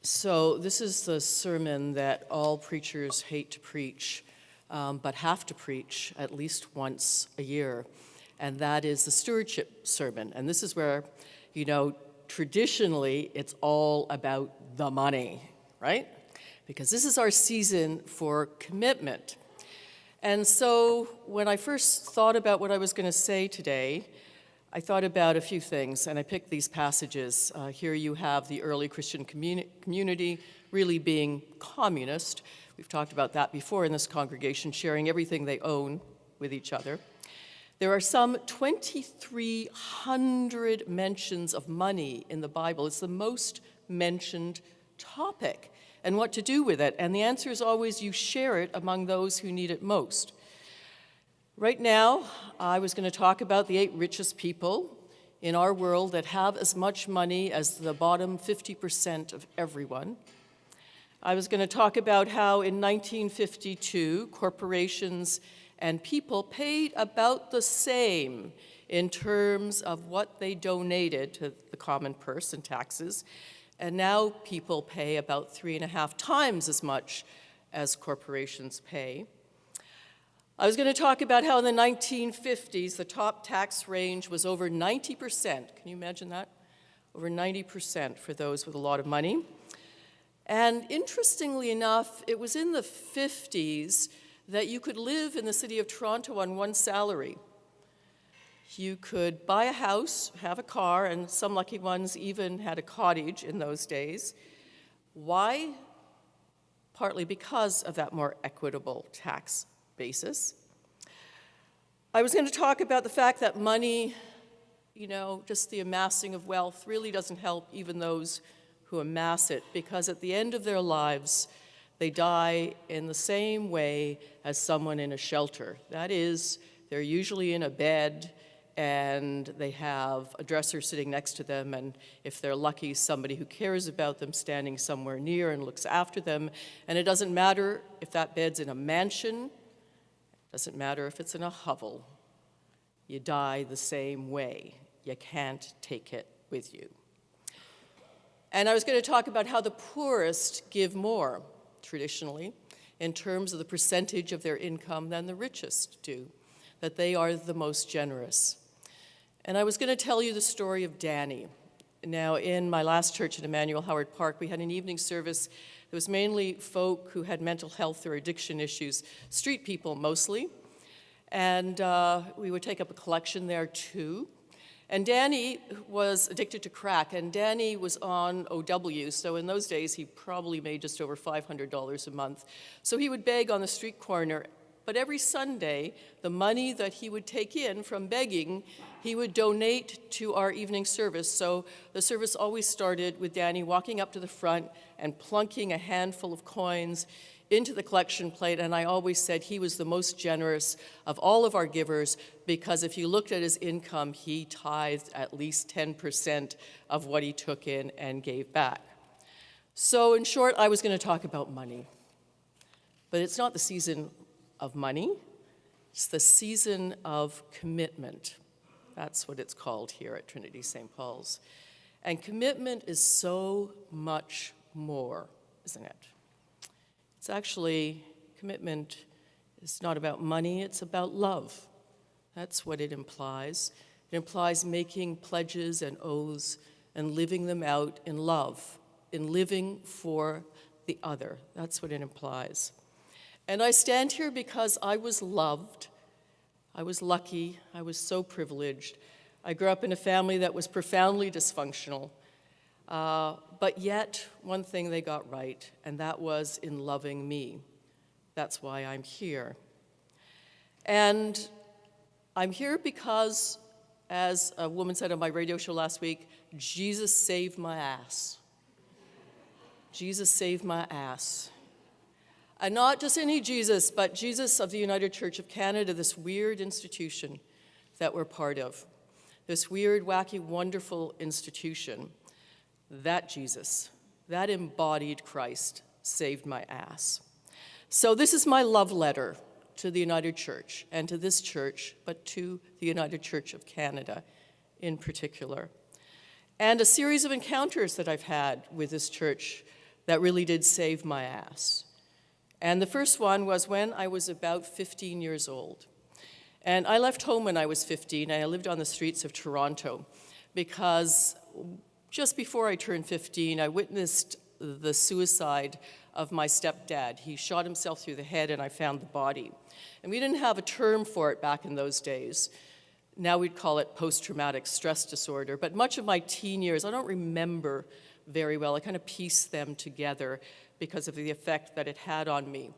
So this is the sermon that all preachers hate to preach, but have to preach at least once a year, and that is the stewardship sermon. And this is where, traditionally it's all about the money, right? Because this is our season for commitment. And so when I first thought about what I was going to say today, I thought about a few things, and I picked these passages. Here you have the early Christian community really being communist. We've talked about that before in this congregation, sharing everything they own with each other. There are some 2,300 mentions of money in the Bible. It's the most mentioned topic, and what to do with it. And the answer is always you share it among those who need it most. Right now, I was going to talk about the 8 richest people in our world that have as much money as the bottom 50% of everyone. I was going to talk about how in 1952, corporations and people paid about the same in terms of what they donated to the common purse and taxes, and now people pay about 3.5 times as much as corporations pay. I was going to talk about how in the 1950s, the top tax range was over 90%. Can you imagine that? Over 90% for those with a lot of money. And interestingly enough, it was in the 50s that you could live in the city of Toronto on one salary. You could buy a house, have a car, and some lucky ones even had a cottage in those days. Why? Partly because of that more equitable tax basis. I was going to talk about the fact that money, just the amassing of wealth really doesn't help even those who amass it, because at the end of their lives, they die in the same way as someone in a shelter. That is, they're usually in a bed and they have a dresser sitting next to them, and if they're lucky, somebody who cares about them standing somewhere near and looks after them. And it doesn't matter if that bed's in a mansion. Doesn't matter if it's in a hovel. You die the same way. You can't take it with you. And I was going to talk about how the poorest give more, traditionally, in terms of the percentage of their income than the richest do, that they are the most generous. And I was going to tell you the story of Danny. Now, in my last church at Emmanuel Howard Park, we had an evening service. It was mainly folk who had mental health or addiction issues, street people mostly. And we would take up a collection there too. And Danny was addicted to crack, and Danny was on OW, so in those days he probably made just over $500 a month. So he would beg on the street corner, but every Sunday, the money that he would take in from begging, he would donate to our evening service. So the service always started with Danny walking up to the front and plunking a handful of coins into the collection plate, and I always said he was the most generous of all of our givers, because if you looked at his income, he tithed at least 10% of what he took in and gave back. So in short, I was going to talk about money. But it's not the season of money, it's the season of commitment. That's what it's called here at Trinity-St. Paul's. And commitment is so much more, isn't it? It's actually, commitment is not about money, it's about love. That's what it implies. It implies making pledges and oaths and living them out in love, in living for the other. That's what it implies. And I stand here because I was loved, I was lucky, I was so privileged. I grew up in a family that was profoundly dysfunctional, but yet one thing they got right, and that was in loving me. That's why I'm here. And I'm here because, as a woman said on my radio show last week, Jesus saved my ass. Jesus saved my ass. And not just any Jesus, but Jesus of the United Church of Canada, this weird institution that we're part of. This weird, wacky, wonderful institution. That Jesus, that embodied Christ, saved my ass. So this is my love letter to the United Church, and to this church, but to the United Church of Canada in particular. And a series of encounters that I've had with this church that really did save my ass. And the first one was when I was about 15 years old. And I left home when I was 15, and I lived on the streets of Toronto because just before I turned 15, I witnessed the suicide of my stepdad. He shot himself through the head, and I found the body. And we didn't have a term for it back in those days. Now we'd call it post-traumatic stress disorder. But much of my teen years, I don't remember very well. I kind of pieced them together because of the effect that it had on me.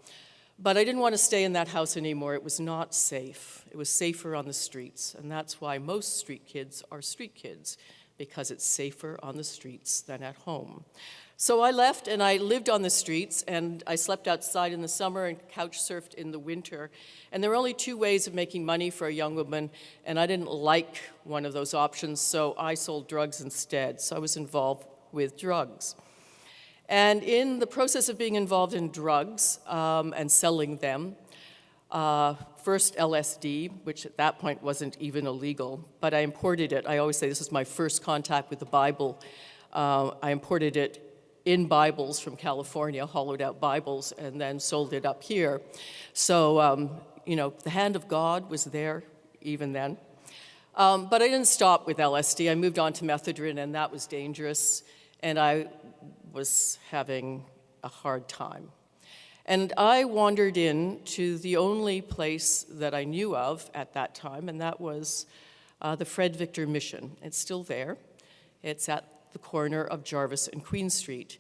But I didn't want to stay in that house anymore. It was not safe. It was safer on the streets. And that's why most street kids are street kids, because it's safer on the streets than at home. So I left and I lived on the streets, and I slept outside in the summer and couch surfed in the winter. And there were only two ways of making money for a young woman, and I didn't like one of those options, so I sold drugs instead. So I was involved with drugs. And in the process of being involved in drugs and selling them, first LSD, which at that point wasn't even illegal, but I imported it. I always say this is my first contact with the Bible. I imported it in Bibles from California, hollowed out Bibles, and then sold it up here. So, the hand of God was there even then. But I didn't stop with LSD. I moved on to methadone, and that was dangerous, and I was having a hard time. And I wandered into the only place that I knew of at that time, and that was the Fred Victor Mission. It's still there. It's at the corner of Jarvis and Queen Street.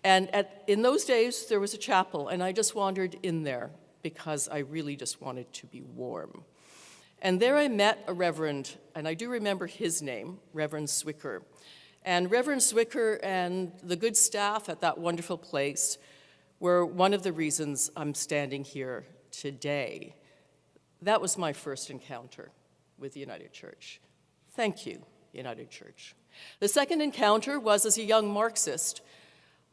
And in those days, there was a chapel, and I just wandered in there because I really just wanted to be warm. And there I met a reverend, and I do remember his name, Reverend Zwicker. And Reverend Zwicker and the good staff at that wonderful place were one of the reasons I'm standing here today. That was my first encounter with the United Church. Thank you, United Church. The second encounter was as a young Marxist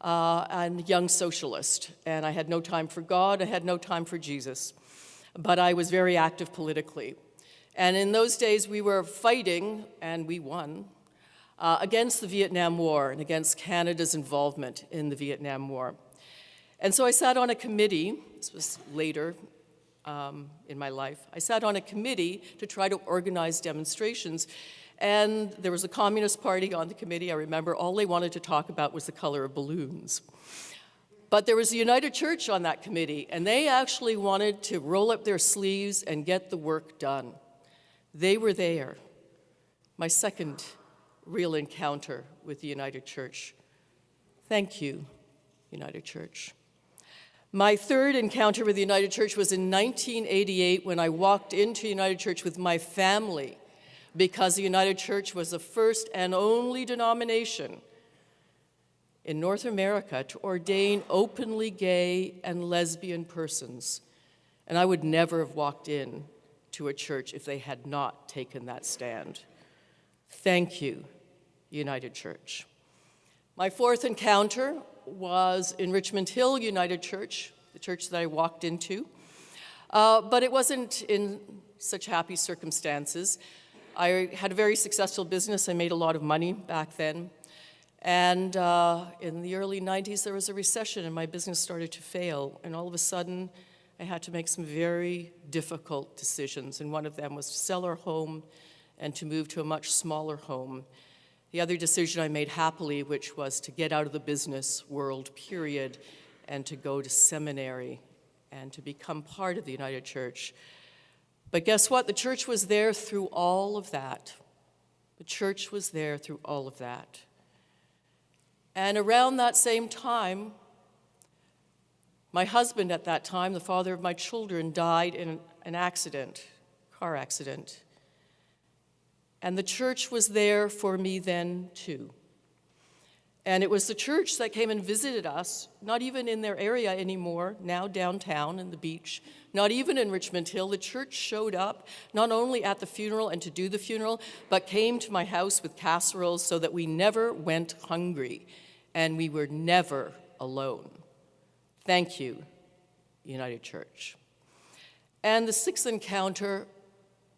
and young socialist, and I had no time for God, I had no time for Jesus, but I was very active politically. And in those days, we were fighting, and we won, against the Vietnam War and against Canada's involvement in the Vietnam War. And so I sat on a committee, this was later in my life, I sat on a committee to try to organize demonstrations. And there was a Communist Party on the committee. I remember all they wanted to talk about was the color of balloons. But there was the United Church on that committee, and they actually wanted to roll up their sleeves and get the work done. They were there. My second real encounter with the United Church. Thank you, United Church. My third encounter with the United Church was in 1988 when I walked into United Church with my family, because the United Church was the first and only denomination in North America to ordain openly gay and lesbian persons. And I would never have walked in to a church if they had not taken that stand. Thank you, United Church. My fourth encounter was in Richmond Hill United Church, the church that I walked into. But it wasn't in such happy circumstances. I had a very successful business. I made a lot of money back then. And in the early 90s, there was a recession, and my business started to fail. And all of a sudden, I had to make some very difficult decisions. And one of them was to sell our home and to move to a much smaller home. The other decision I made happily, which was to get out of the business world, period, and to go to seminary and to become part of the United Church. But guess what? The church was there through all of that. The church was there through all of that. And around that same time, my husband at that time, the father of my children, died in an accident, car accident. And the church was there for me then, too. And it was the church that came and visited us, not even in their area anymore, now downtown in the beach, not even in Richmond Hill. The church showed up, not only at the funeral and to do the funeral, but came to my house with casseroles so that we never went hungry, and we were never alone. Thank you, United Church. And the sixth encounter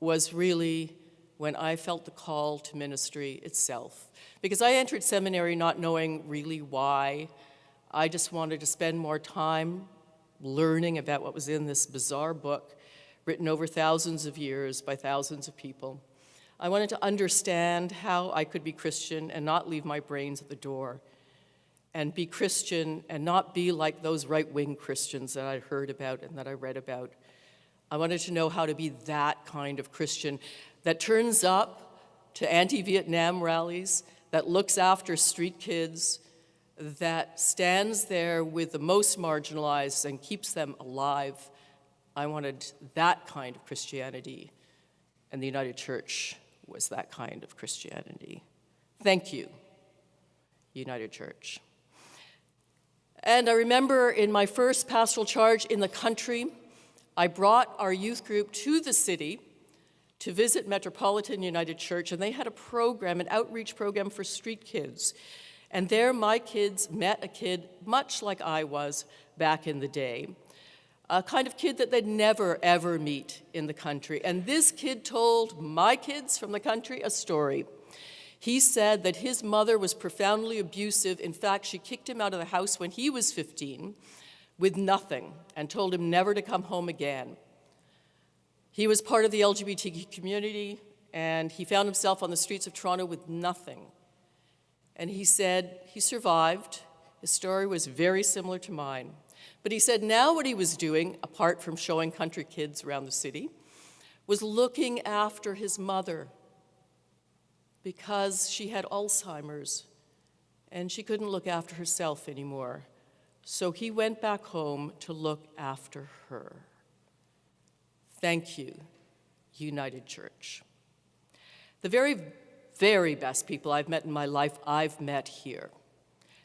was really when I felt the call to ministry itself. Because I entered seminary not knowing really why. I just wanted to spend more time learning about what was in this bizarre book, written over thousands of years by thousands of people. I wanted to understand how I could be Christian and not leave my brains at the door, and be Christian and not be like those right-wing Christians that I heard about and that I read about. I wanted to know how to be that kind of Christian that turns up to anti-Vietnam rallies, that looks after street kids, that stands there with the most marginalized and keeps them alive. I wanted that kind of Christianity, and the United Church was that kind of Christianity. Thank you, United Church. And I remember in my first pastoral charge in the country, I brought our youth group to the city to visit Metropolitan United Church, and they had a program, an outreach program for street kids. And there my kids met a kid much like I was back in the day, a kind of kid that they'd never, ever meet in the country. And this kid told my kids from the country a story. He said that his mother was profoundly abusive. In fact, she kicked him out of the house when he was 15 with nothing and told him never to come home again. He was part of the LGBTQ community, and he found himself on the streets of Toronto with nothing. And he said he survived. His story was very similar to mine. But he said now what he was doing, apart from showing country kids around the city, was looking after his mother, because she had Alzheimer's and she couldn't look after herself anymore. So he went back home to look after her. Thank you, United Church. The very, very best people I've met in my life, I've met here.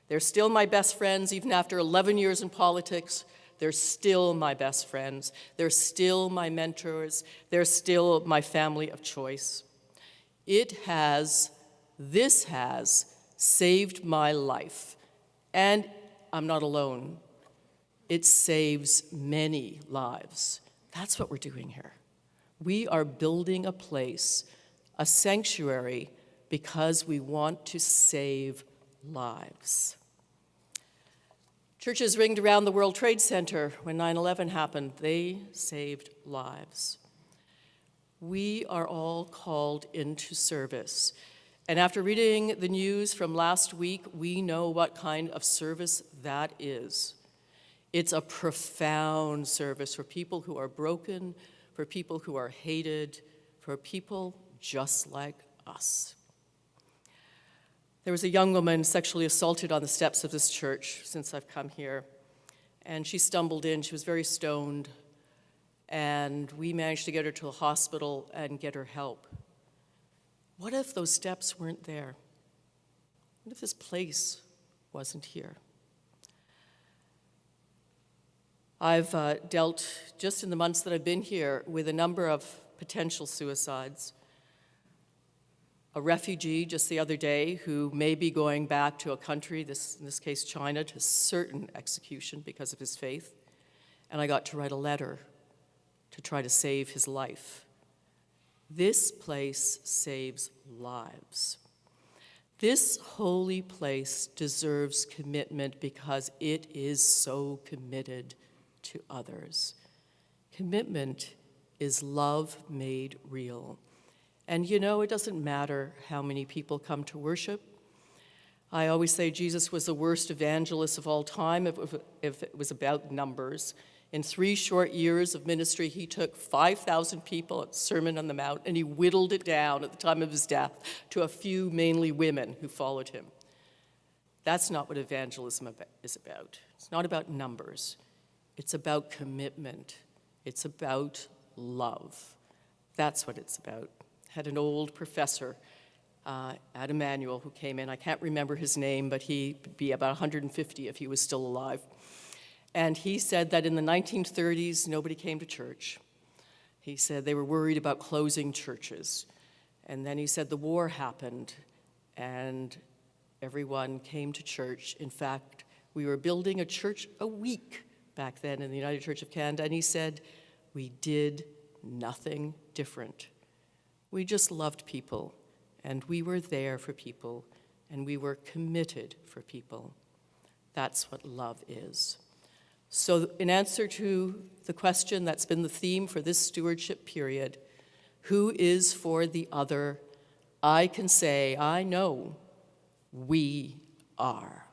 They're still my best friends, even after 11 years in politics. They're still my best friends. They're still my mentors. They're still my family of choice. This has saved my life, and I'm not alone. It saves many lives. That's what we're doing here. We are building a place, a sanctuary, because we want to save lives. Churches ringed around the World Trade Center when 9/11 happened. They saved lives. We are all called into service. And after reading the news from last week, we know what kind of service that is. It's a profound service for people who are broken, for people who are hated, for people just like us. There was a young woman sexually assaulted on the steps of this church since I've come here. And she stumbled in, she was very stoned. And we managed to get her to a hospital and get her help. What if those steps weren't there? What if this place wasn't here? I've dealt, just in the months that I've been here, with a number of potential suicides. A refugee just the other day who may be going back to a country, in this case China, to certain execution because of his faith. And I got to write a letter to try to save his life. This place saves lives. This holy place deserves commitment because it is so committed to others. Commitment is love made real. And you know, it doesn't matter how many people come to worship. I always say Jesus was the worst evangelist of all time if it was about numbers. In 3 short years of ministry, he took 5,000 people at Sermon on the Mount, and he whittled it down at the time of his death to a few, mainly women, who followed him. That's not what evangelism is about. It's not about numbers. It's about commitment. It's about love. That's what it's about. I had an old professor at Emmanuel who came in. I can't remember his name, but he'd be about 150 if he was still alive. And he said that in the 1930s, nobody came to church. He said they were worried about closing churches. And then he said the war happened, and everyone came to church. In fact, we were building a church a week back then in the United Church of Canada, and he said, we did nothing different. We just loved people, and we were there for people, and we were committed for people. That's what love is. So in answer to the question that's been the theme for this stewardship period, who is for the other, I can say, I know we are.